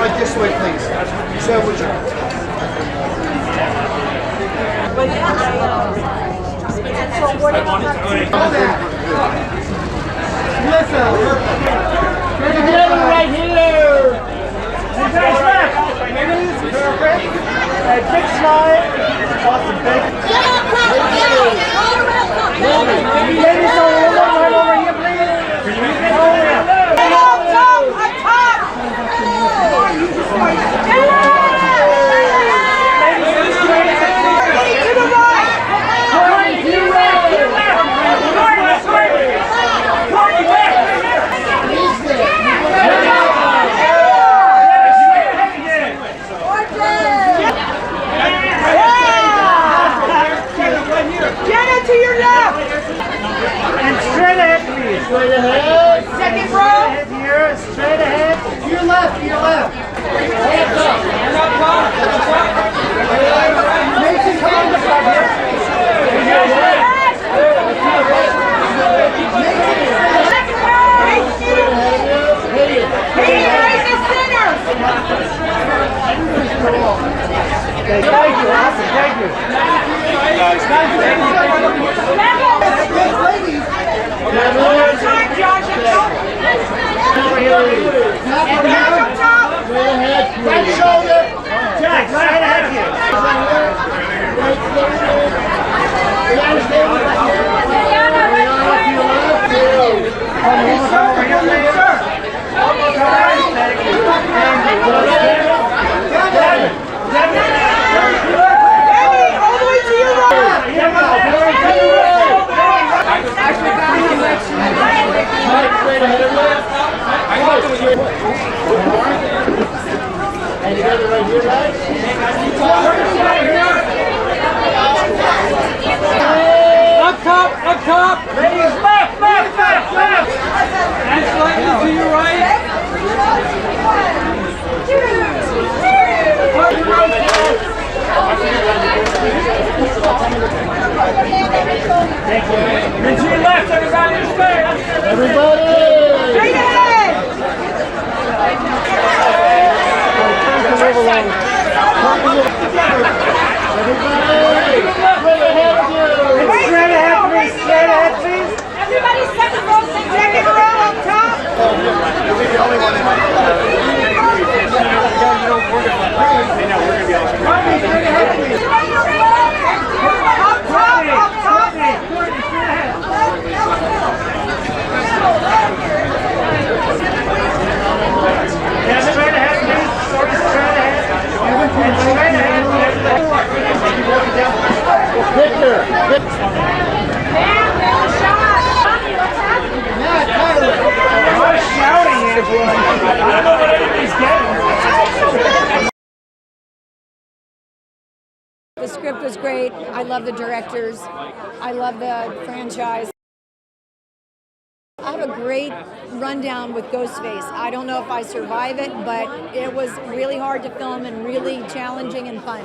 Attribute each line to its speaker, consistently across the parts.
Speaker 1: Right this way, please. So would you?
Speaker 2: Get together right here. Perfect. Big smile. Awesome. Thank you. Ladies, right over here, please. Straight ahead.
Speaker 3: Second row.
Speaker 2: Here, straight ahead.
Speaker 1: To your left, to your left. Hands up. Mason, come on.
Speaker 2: Thank you. Awesome. Thank you.
Speaker 1: Ladies.
Speaker 3: Time, Josh.
Speaker 1: Right shoulder.
Speaker 2: Jack, right ahead of you.
Speaker 1: And together right here, guys.
Speaker 2: Up top. Ladies, left. And slightly to your right. Thank you. And to your left, everybody, straight.
Speaker 1: Everybody.
Speaker 3: Straight ahead.
Speaker 2: Straight ahead, please.
Speaker 3: Everybody second row up top. Up top.
Speaker 2: Yeah, straight ahead, please. Sorry, straight ahead. And straight ahead.
Speaker 1: Victor.
Speaker 2: Shouting at everyone. I don't know what everybody's getting.
Speaker 4: The script was great. I love the directors. I love the franchise. I have a great rundown with Ghostface. I don't know if I survive it, but it was really hard to film and really challenging and fun.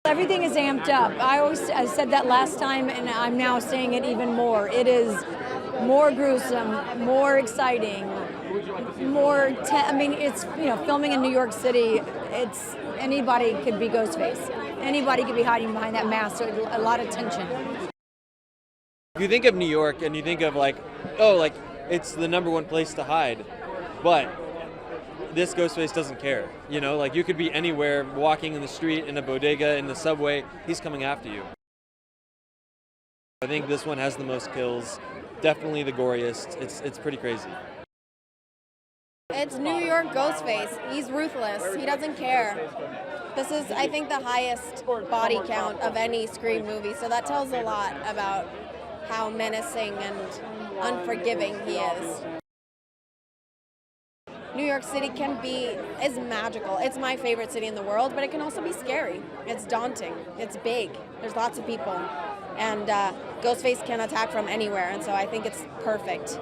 Speaker 4: Everything is amped up. I said that last time, and I'm now saying it even more. It is more gruesome, more exciting, it's, filming in New York City. It's anybody could be Ghostface. Anybody could be hiding behind that mask. So a lot of tension.
Speaker 5: If you think of New York and you think of it's the #1 place to hide, but this Ghostface doesn't care. You could be anywhere, walking in the street, in a bodega, in the subway, he's coming after you. I think this one has the most kills, definitely the goriest. It's pretty crazy.
Speaker 6: It's New York Ghostface. He's ruthless. He doesn't care. This is, I think, the highest body count of any Scream movie, so that tells a lot about how menacing and unforgiving he is. New York City is magical. It's my favorite city in the world, but it can also be scary. It's daunting. It's big. There's lots of people. And Ghostface can attack from anywhere, and so I think it's perfect.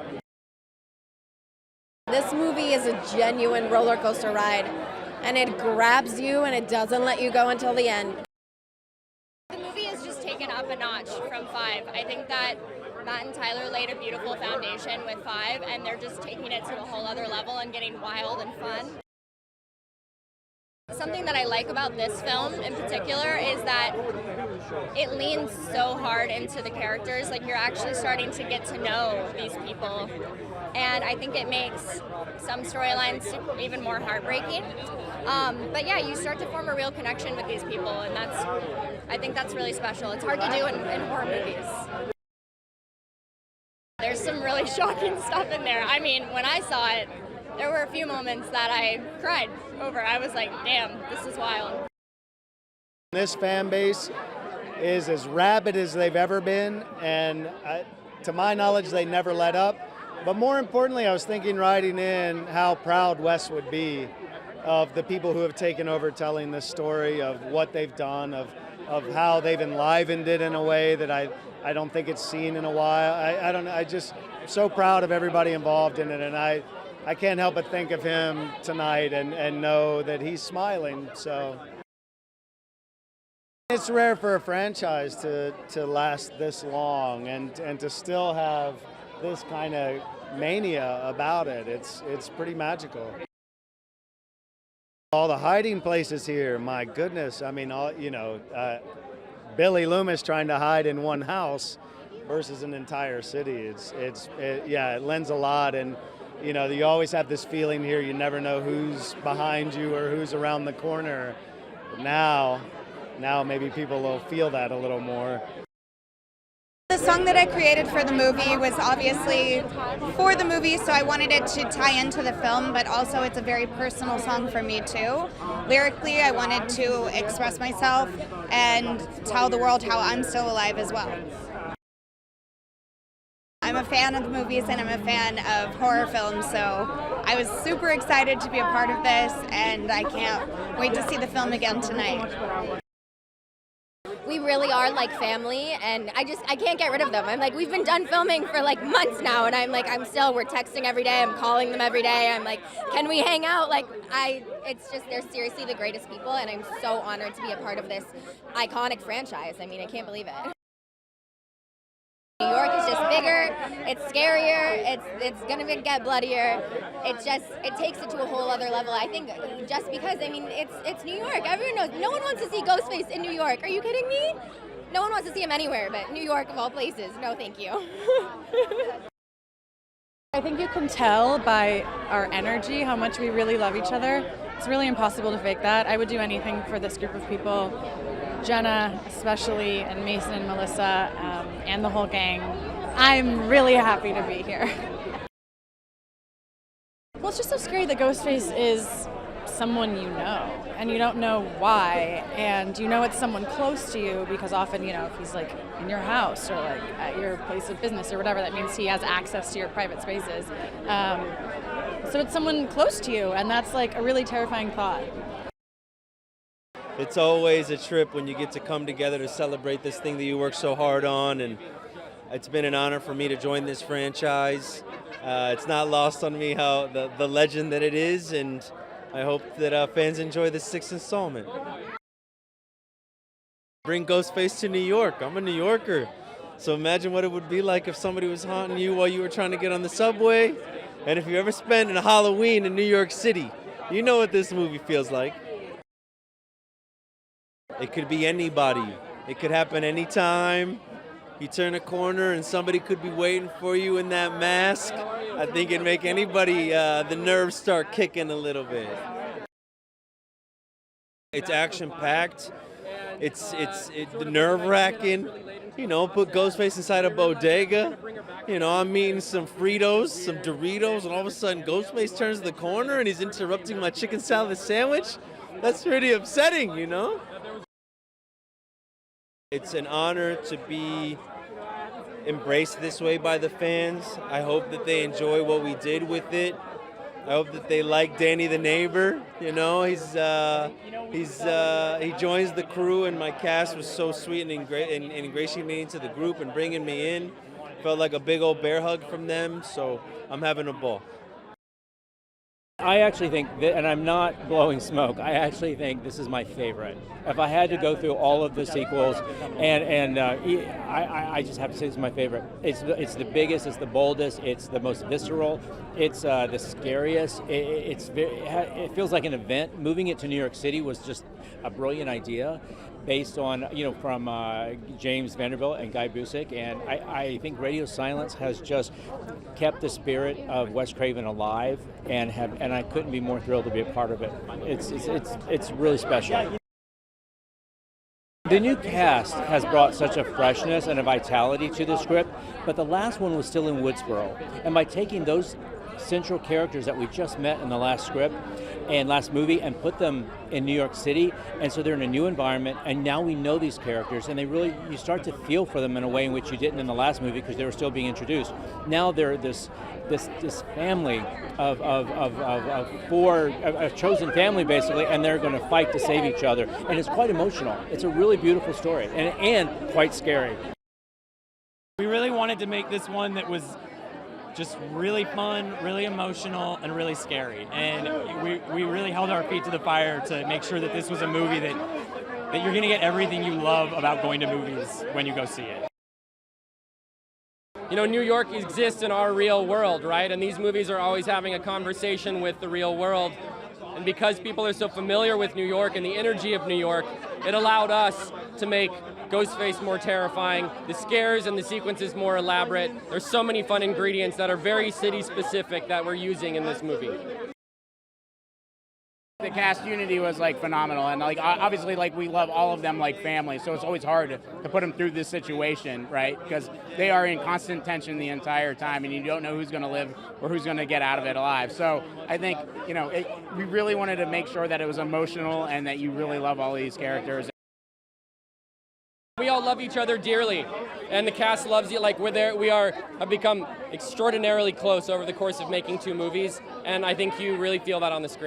Speaker 6: This movie is a genuine roller coaster ride, and it grabs you and it doesn't let you go until the end.
Speaker 7: The movie is just taken up a notch from 5. I think that Matt and Tyler laid a beautiful foundation with 5, and they're just taking it to a whole other level and getting wild and fun. Something that I like about this film in particular is that it leans so hard into the characters. Like, you're actually starting to get to know these people, and I think it makes some storylines even more heartbreaking. But yeah, you start to form a real connection with these people, and I think that's really special. It's hard to do in horror movies. There's some really shocking stuff in there. I mean, when I saw it, there were a few moments that I cried over. I was like, damn, this is wild.
Speaker 8: This fan base is as rabid as they've ever been, and to my knowledge, they never let up. But more importantly, I was thinking riding in how proud Wes would be of the people who have taken over telling this story, of what they've done, of how they've enlivened it in a way that I don't think it's seen in a while. I don't know, I just so proud of everybody involved in it, and I can't help but think of him tonight and know that he's smiling. So it's rare for a franchise to last this long and to still have this kind of mania about it. It's pretty magical. All the hiding places here, my goodness. I mean, Billy Loomis trying to hide in one house versus an entire city. It lends a lot, and you always have this feeling here. You never know who's behind you or who's around the corner. But now maybe people will feel that a little more.
Speaker 9: The song that I created for the movie was obviously for the movie, so I wanted it to tie into the film, but also it's a very personal song for me too. Lyrically, I wanted to express myself and tell the world how I'm still alive as well. I'm a fan of the movies and I'm a fan of horror films, so I was super excited to be a part of this, and I can't wait to see the film again tonight.
Speaker 6: We really are like family, and I can't get rid of them. I'm like, we've been done filming for like months now, and we're texting every day, I'm calling them every day, I'm like, can we hang out? Like, it's just, they're seriously the greatest people, and I'm so honored to be a part of this iconic franchise. I mean, I can't believe it. New York is just bigger, it's scarier, it's gonna get bloodier. It takes it to a whole other level. I think just because, I mean, it's New York. Everyone knows. No one wants to see Ghostface in New York. Are you kidding me? No one wants to see him anywhere, but New York of all places. No, thank you.
Speaker 10: I think you can tell by our energy how much we really love each other. It's really impossible to fake that. I would do anything for this group of people. Jenna especially, and Mason and Melissa, and the whole gang. I'm really happy to be here. Well, it's just so scary that Ghostface is someone you know, and you don't know why, and you know it's someone close to you because often, if he's like in your house or like at your place of business or whatever, that means he has access to your private spaces. So it's someone close to you, and that's like a really terrifying thought.
Speaker 5: It's always a trip when you get to come together to celebrate this thing that you work so hard on, and it's been an honor for me to join this franchise. It's not lost on me how the legend that it is, and I hope that fans enjoy the 6th installment. Bring Ghostface to New York. I'm a New Yorker, so imagine what it would be like if somebody was haunting you while you were trying to get on the subway. And if you ever spent a Halloween in New York City, you know what this movie feels like. It could be anybody. It could happen anytime. You turn a corner and somebody could be waiting for you in that mask. I think it'd make anybody, the nerves start kicking a little bit. It's action-packed. It's nerve-wracking. Put Ghostface inside a bodega. I'm eating some Fritos, some Doritos, and all of a sudden Ghostface turns the corner and he's interrupting my chicken salad sandwich. That's pretty upsetting, It's an honor to be embraced this way by the fans. I hope that they enjoy what we did with it. I hope that they like Danny the neighbor. He joins the crew, and my cast was so sweet and ingratiating me into the group and bringing me in. Felt like a big old bear hug from them, so I'm having a ball.
Speaker 11: I actually think that, and I'm not blowing smoke, I actually think this is my favorite. If I had to go through all of the sequels, I just have to say this is my favorite. It's the biggest, it's the boldest, it's the most visceral, it's the scariest. It feels like an event. Moving it to New York City was just a brilliant idea, based on, from James Vanderbilt and Guy Busick, and I think Radio Silence has just kept the spirit of Wes Craven alive, and I couldn't be more thrilled to be a part of it. It's really special. The new cast has brought such a freshness and a vitality to the script, but the last one was still in Woodsboro, and by taking those central characters that we just met in the last script and last movie and put them in New York City, and so they're in a new environment, and now we know these characters, and you start to feel for them in a way in which you didn't in the last movie because they were still being introduced. Now they're this family of a chosen family basically, and they're going to fight to save each other, and it's quite emotional. It's a really beautiful story and quite scary.
Speaker 12: We really wanted to make this one that was just really fun, really emotional, and really scary. And we really held our feet to the fire to make sure that this was a movie that you're going to get everything you love about going to movies when you go see it.
Speaker 13: You know, New York exists in our real world, right? And these movies are always having a conversation with the real world. And because people are so familiar with New York and the energy of New York, it allowed us to make Ghostface more terrifying, the scares and the sequences more elaborate. There's so many fun ingredients that are very city-specific that we're using in this movie.
Speaker 14: The cast unity was phenomenal, and obviously we love all of them like family, so it's always hard to put them through this situation, right? Because they are in constant tension the entire time, and you don't know who's going to live or who's going to get out of it alive. So I think we really wanted to make sure that it was emotional and that you really love all these characters.
Speaker 13: We all love each other dearly, and the cast loves you. We have become extraordinarily close over the course of making 2 movies, and I think you really feel that on the screen.